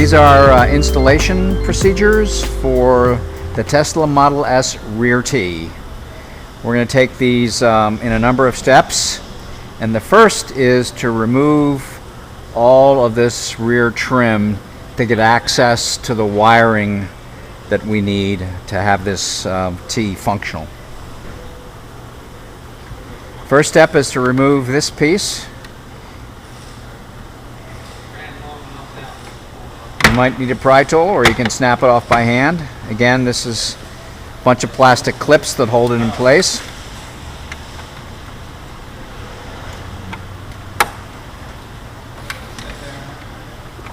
These are installation procedures for the Tesla Model S rear T. We're going to take these in a number of steps, and the first is to remove all of this rear trim to get access to the wiring that we need to have this T functional. First step is to remove this piece. You might need a pry tool, or you can snap it off by hand. Again, this is a bunch of plastic clips that hold it in place.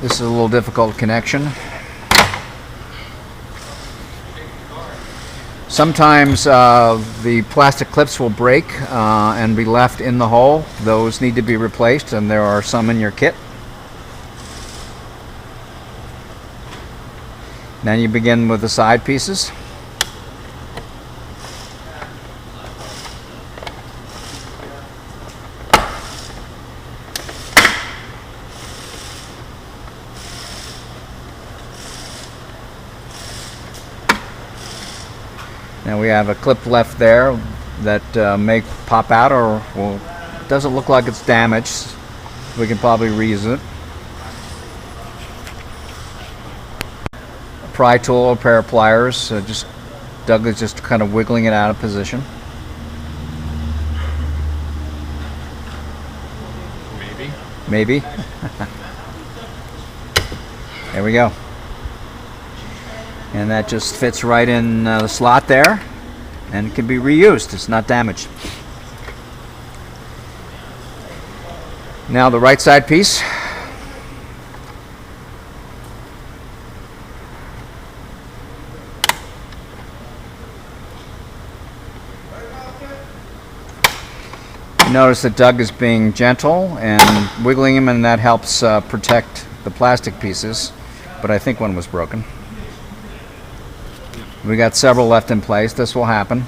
This is a little difficult connection. Sometimes the plastic clips will break and be left in the hole. Those need to be replaced, and there are some in your kit. Then you begin with the side pieces. Now we have a clip left there that may pop out, or it doesn't look like it's damaged. We can probably reuse it. Pry tool or pair of pliers. Doug is just kind of wiggling it out of position. Maybe. There we go. And that just fits right in the slot there, and it can be reused. It's not damaged. Now the right side piece. Notice that Doug is being gentle and wiggling him, and that helps protect the plastic pieces, but I think one was broken. We got several left in place. This will happen.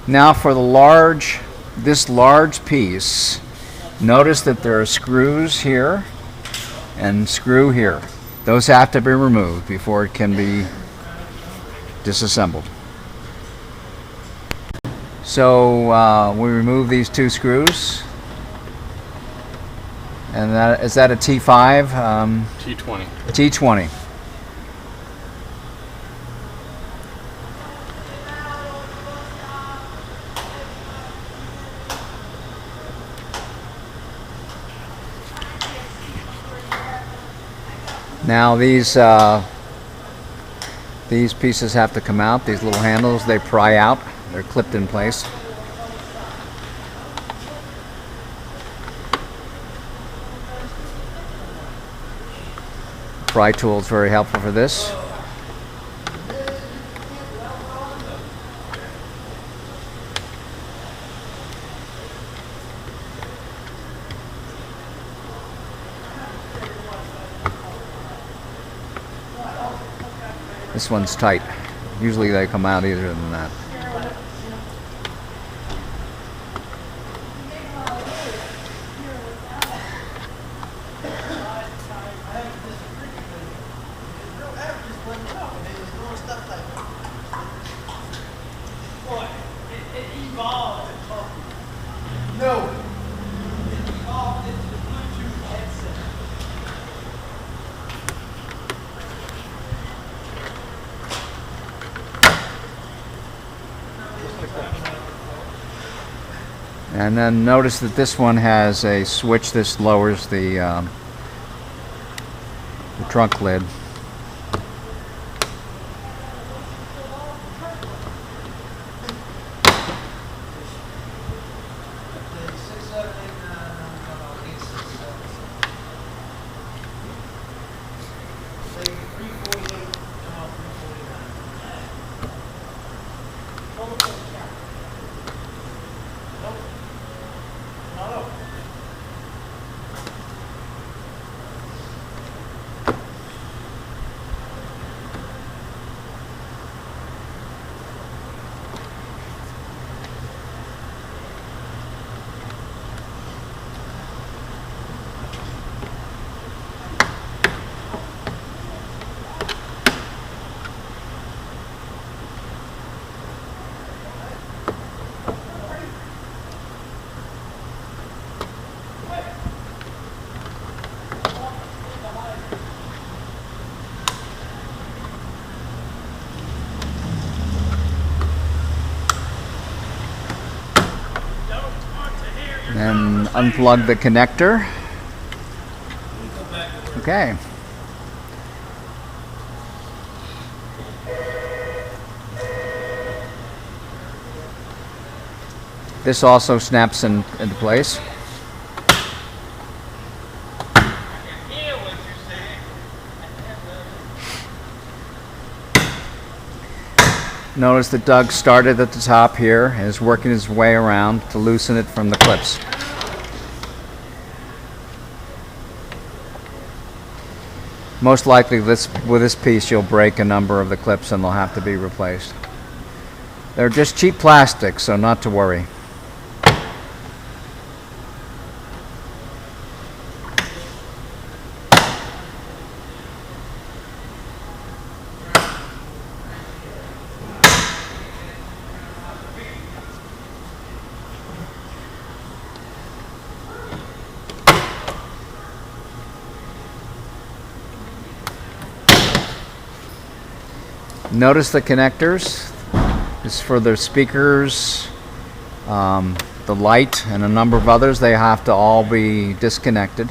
Now for this large piece, notice that there are screws here and screw here. Those have to be removed before it can be disassembled. So we remove these two screws, and is that a T5? T20. T20. Now these pieces have to come out. These little handles, they pry out. They're clipped in place. Pry tool is very helpful for this. This one's tight. Usually they come out easier than that. And then notice that this one has a switch. This lowers the trunk lid. unplug the connector. Okay. This also snaps into place. Notice that Doug started at the top here and is working his way around to loosen it from the clips. Most likely with this piece you'll break a number of the clips and they'll have to be replaced. They're just cheap plastic, so not to worry. Notice the connectors. This is for the speakers, the light, and a number of others. They have to all be disconnected.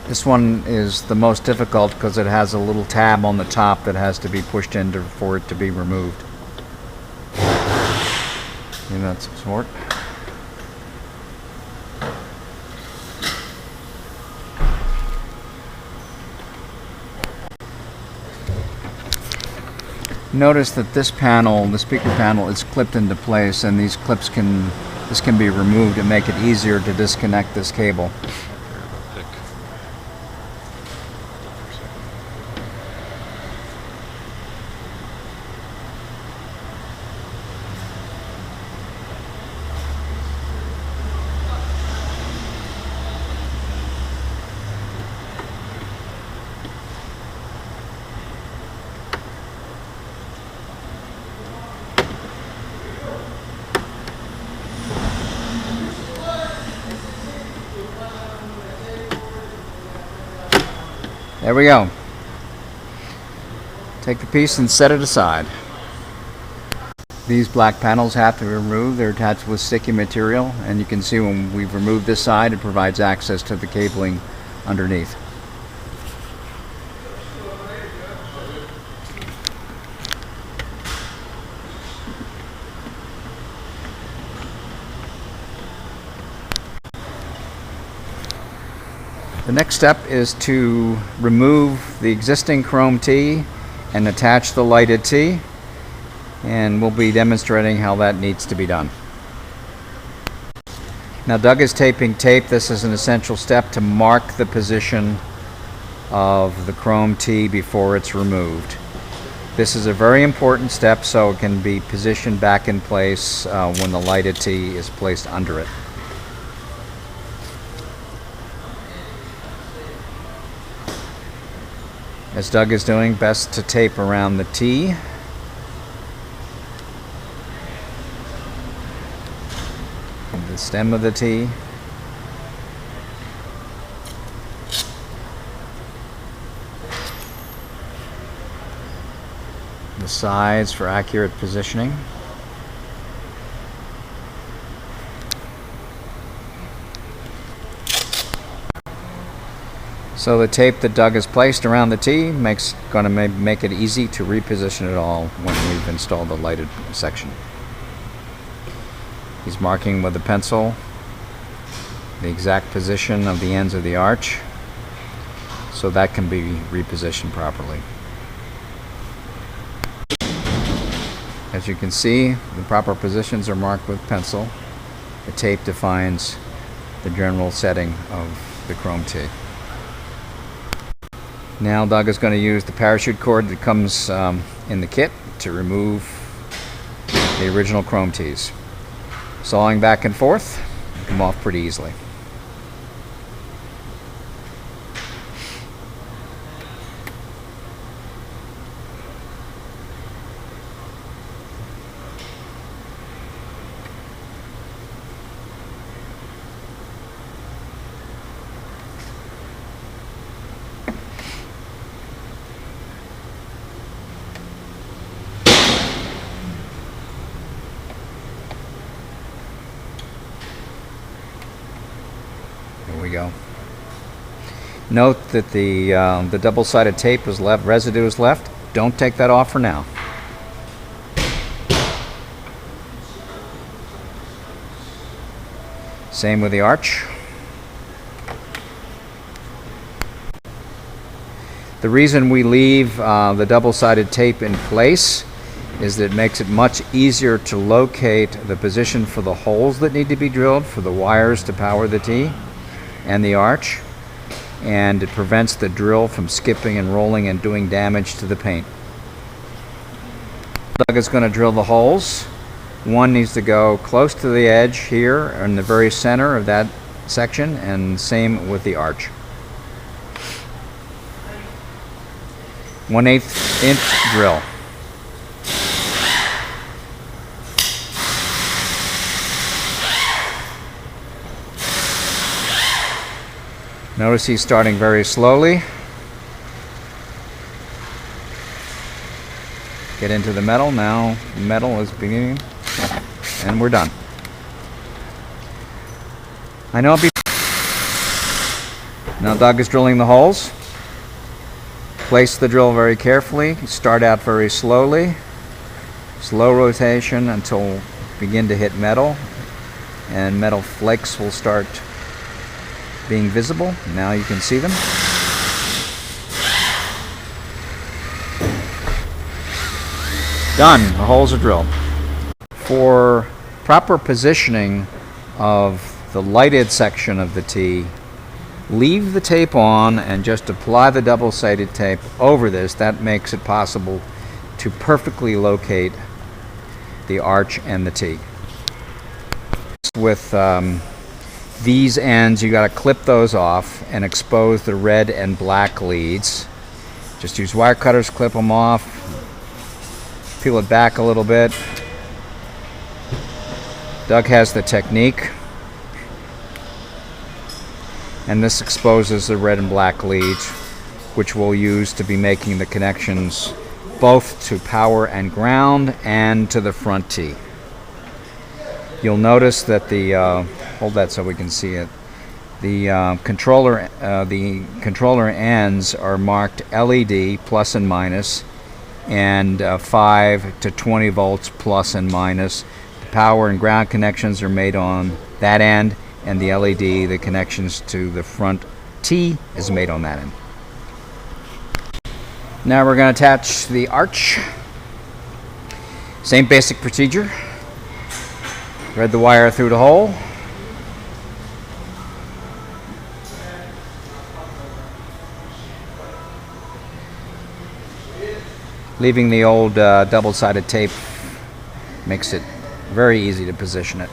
This one is the most difficult because it has a little tab on the top that has to be pushed in for it to be removed. Give that some support. Notice that this panel, the speaker panel, is clipped into place, and these clips this can be removed and make it easier to disconnect this cable. There we go. Take the piece and set it aside. These black panels have to be removed. They're attached with sticky material, and you can see when we've removed this side, it provides access to the cabling underneath. The next step is to remove the existing chrome T and attach the lighted T, and we'll be demonstrating how that needs to be done. Now Doug is taping tape. This is an essential step to mark the position of the chrome T before it's removed. This is a very important step so it can be positioned back in place when the lighted T is placed under it. As Doug is doing, best to tape around the T. The stem of the T. The sides for accurate positioning. So the tape that Doug has placed around the T going to make it easy to reposition it all when we've installed the lighted section. He's marking with a pencil the exact position of the ends of the arch so that can be repositioned properly. As you can see, the proper positions are marked with pencil. The tape defines the general setting of the chrome T. Now Doug is going to use the parachute cord that comes in the kit to remove the original chrome T's. Sawing back and forth, they come off pretty easily. Here we go. Note that the double-sided tape is left, residue is left. Don't take that off for now. Same with the arch. The reason we leave the double-sided tape in place is that it makes it much easier to locate the position for the holes that need to be drilled for the wires to power the T and the arch, and it prevents the drill from skipping and rolling and doing damage to the paint. Doug is going to drill the holes. One needs to go close to the edge here in the very center of that section, and same with the arch. 1/8 inch drill. Notice he's starting very slowly. Get into the metal. Now metal is beginning, and we're done. I know. Now Doug is drilling the holes. Place the drill very carefully. Start out very slowly. Slow rotation until begin to hit metal, and metal flakes will start being visible. Now you can see them. Done. The holes are drilled. For proper positioning of the lighted section of the T, leave the tape on and just apply the double-sided tape over this. That makes it possible to perfectly locate the arch and the T. With these ends, you got to clip those off and expose the red and black leads. Just use wire cutters, clip them off, peel it back a little bit. Doug has the technique, and this exposes the red and black leads, which we'll use to be making the connections both to power and ground and to the front T. You'll notice that the hold that so we can see it. The controller ends are marked LED plus and minus, and 5 to 20 volts plus and minus. The power and ground connections are made on that end, and the LED, the connections to the front T, is made on that end. Now we're going to attach the arch. Same basic procedure. Thread the wire through the hole. Leaving the old double-sided tape makes it very easy to position it.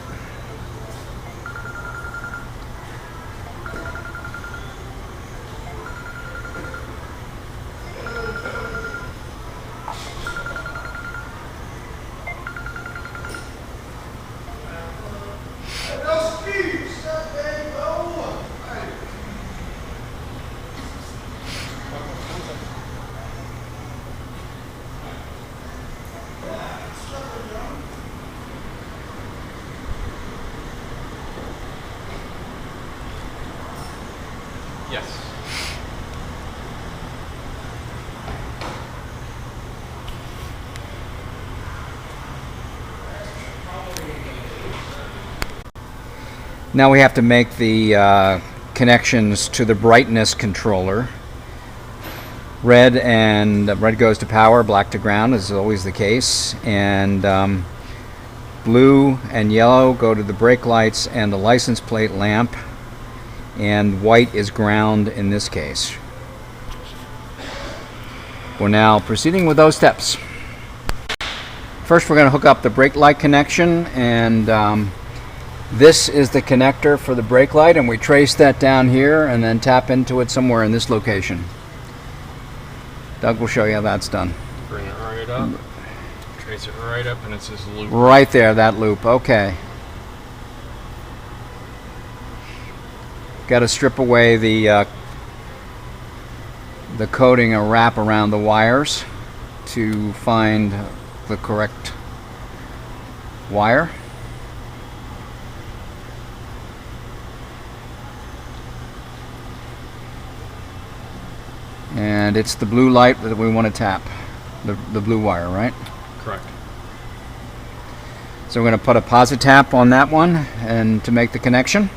Yes. Now we have to make the connections to the brightness controller. Red goes to power, black to ground, as is always the case, and blue and yellow go to the brake lights and the license plate lamp, and white is ground in this case. We're now proceeding with those steps. First, we're going to hook up the brake light connection, and this is the connector for the brake light, and we trace that down here and then tap into it somewhere in this location. Doug will show you how that's done. Bring it right up, trace it right up, and it's this loop. Right there, that loop. Okay. Got to strip away the coating or wrap around the wires to find the correct wire. And it's the blue light that we want to tap, the blue wire, right? Correct. So we're going to put a posi tap on that one and to make the connection.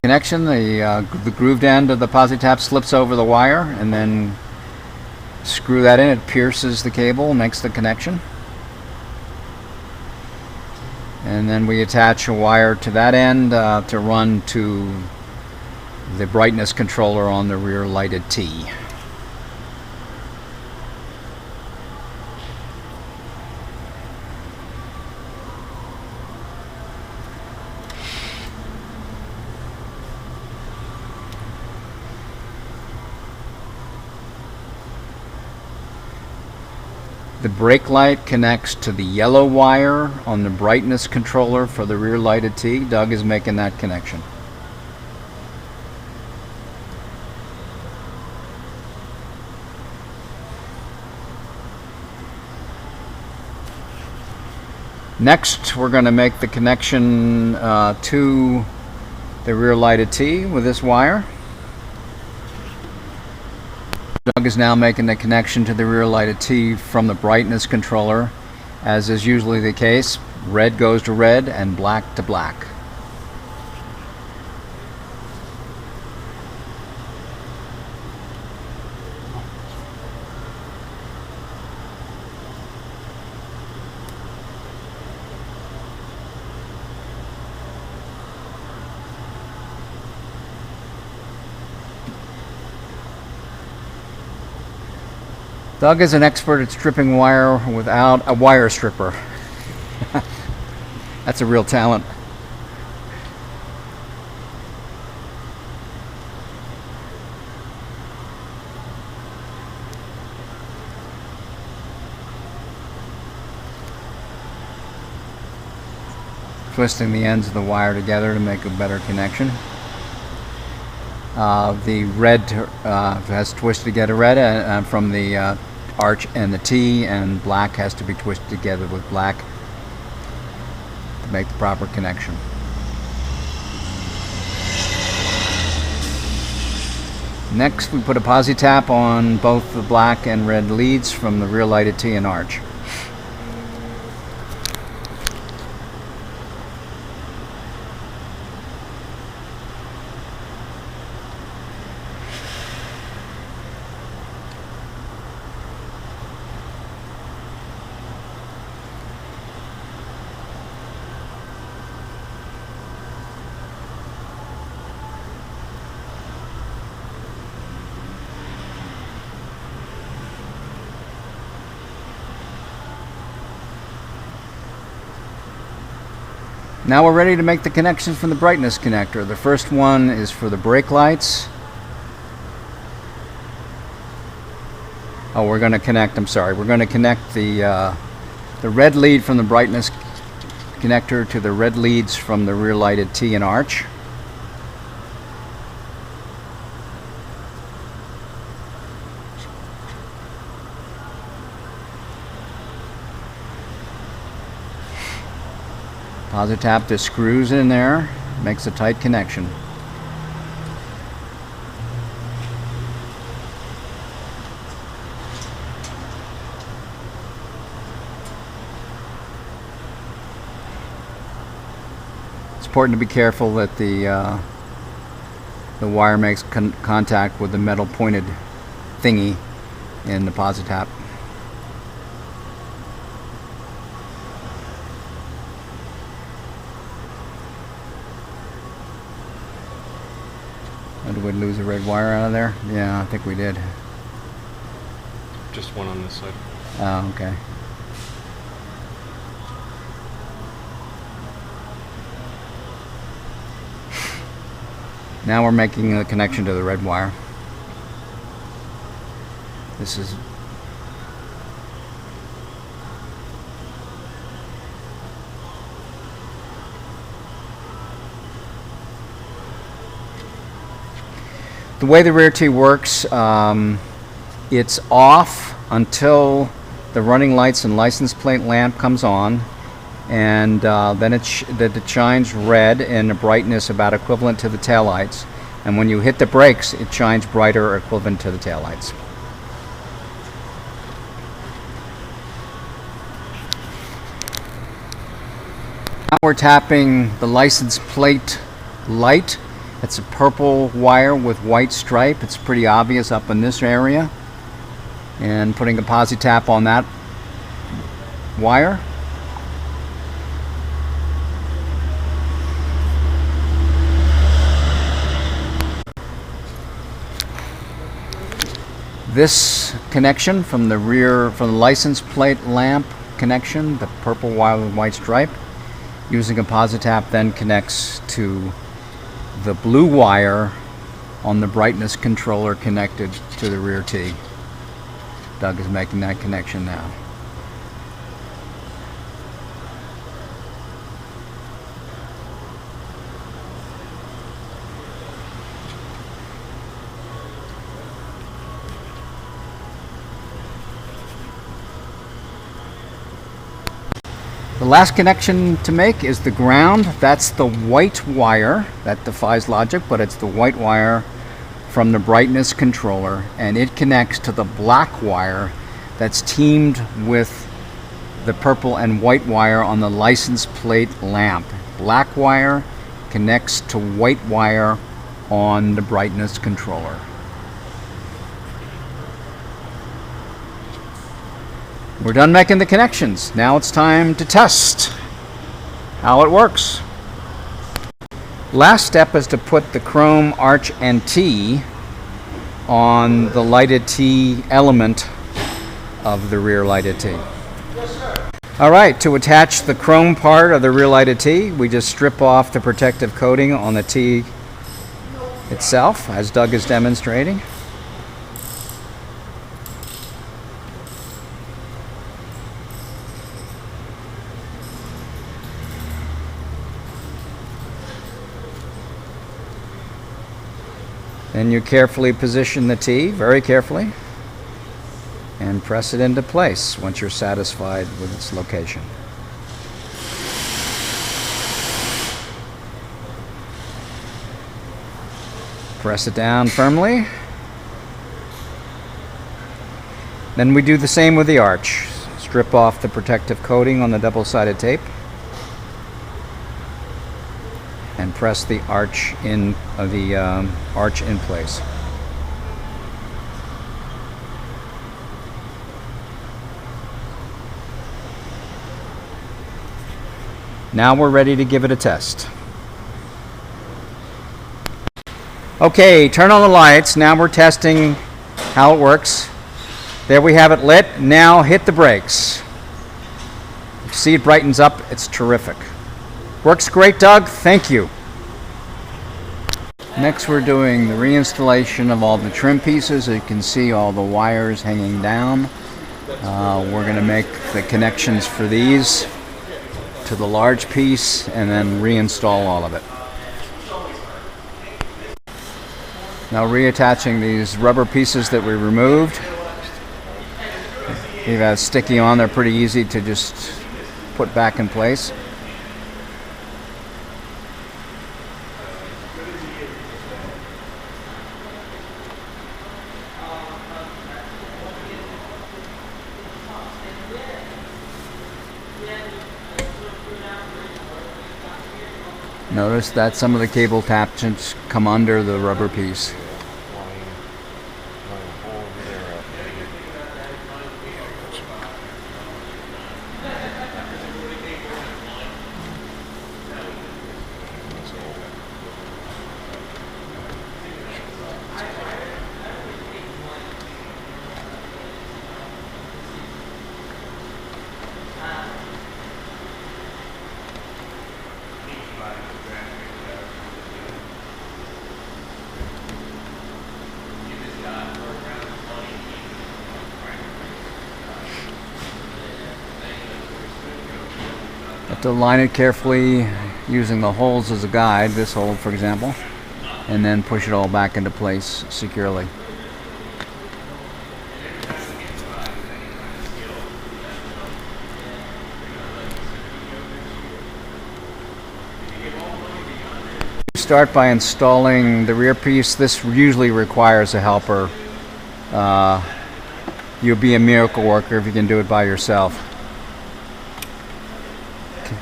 Connection, the grooved end of the posi tap slips over the wire, and then screw that in. It pierces the cable, makes the connection. And then we attach a wire to that end to run to the brightness controller on the rear lighted T. The brake light connects to the yellow wire on the brightness controller for the rear lighted T. Doug is making that connection. Next, we're going to make the connection to the rear lighted T with this wire. Doug is now making the connection to the rear lighted T from the brightness controller. As is usually the case, red goes to red and black to black. Doug is an expert at stripping wire without a wire stripper. That's a real talent. Twisting the ends of the wire together to make a better connection. The red has twisted together red from the arch and the T, and black has to be twisted together with black to make the proper connection. Next, we put a posi tap on both the black and red leads from the rear lighted T and arch. Now we're ready to make the connections from the brightness connector. The first one is for the brake lights. Oh, we're going to connect, I'm sorry, we're going to connect the red lead from the brightness connector to the red leads from the rear lighted T and arch. Posi tap the screws in there, makes a tight connection. It's important to be careful that the wire makes contact with the metal pointed thingy in the posi tap. Did we lose a red wire out of there? Yeah, I think we did. Just one on this side. Oh, okay. Now we're making the connection to the red wire. This is the way the rear T works. It's off until the running lights and license plate lamp comes on, and then it shines red in a brightness about equivalent to the taillights. And when you hit the brakes, it shines brighter or equivalent to the taillights. Now we're tapping the license plate light. It's a purple wire with white stripe. It's pretty obvious up in this area. And putting a posi tap on that wire. This connection from the rear, from the license plate lamp connection, the purple wire with white stripe, using a posi tap then connects to the blue wire on the brightness controller connected to the rear T. Doug is making that connection now. The last connection to make is the ground. That's the white wire. That defies logic, but it's the white wire from the brightness controller, and it connects to the black wire that's teamed with the purple and white wire on the license plate lamp. Black wire connects to white wire on the brightness controller. We're done making the connections. Now it's time to test how it works. Last step is to put the chrome arch and T on the lighted T element of the rear lighted T. Alright, to attach the chrome part of the rear lighted T, we just strip off the protective coating on the T itself, as Doug is demonstrating. Then you carefully position the T, very carefully, and press it into place once you're satisfied with its location. Press it down firmly. Then we do the same with the arch. Strip off the protective coating on the double-sided tape and press the arch in place. Now we're ready to give it a test. Okay, turn on the lights. Now we're testing how it works. There we have it lit. Now hit the brakes. You see it brightens up. It's terrific. Works great, Doug. Thank you. Next, we're doing the reinstallation of all the trim pieces. You can see all the wires hanging down. We're going to make the connections for these to the large piece and then reinstall all of it. Now reattaching these rubber pieces that we removed. They've had sticky on. They're pretty easy to just put back in place. Notice that some of the cable attachments come under the rubber piece. To line it carefully using the holes as a guide, this hole for example, and then push it all back into place securely. start by installing the rear piece. This usually requires a helper. You'll be a miracle worker if you can do it by yourself.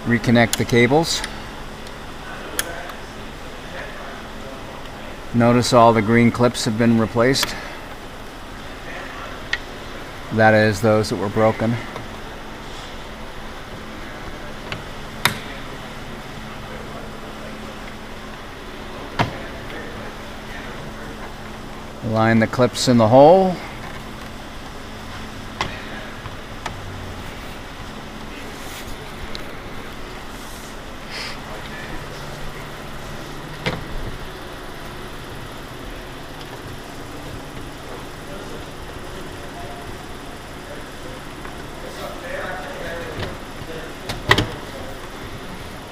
Reconnect the cables. Notice all the green clips have been replaced. That is, those that were broken. Align the clips in the hole.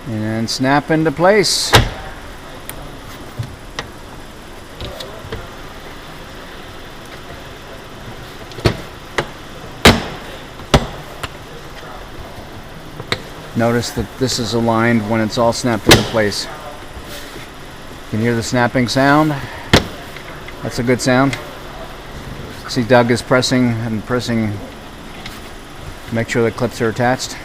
And snap into place. Notice that this is aligned when it's all snapped into place. You can hear the snapping sound. That's a good sound. See, Doug is pressing and pressing to make sure the clips are attached.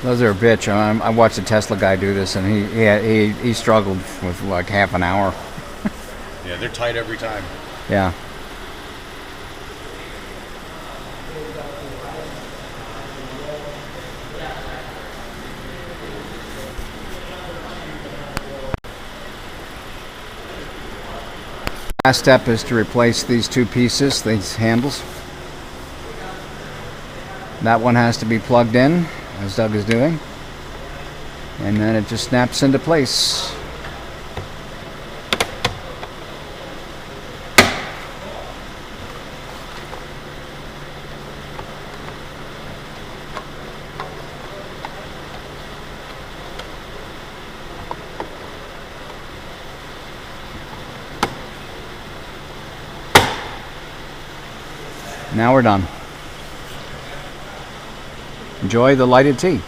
Those are a bitch. I watched a Tesla guy do this, and he struggled with like half an hour. Yeah, they're tight every time. Yeah. Last step is to replace these two pieces, these handles. That one has to be plugged in, as Doug is doing, and then it just snaps into place. Now we're done. Enjoy the lighted tea.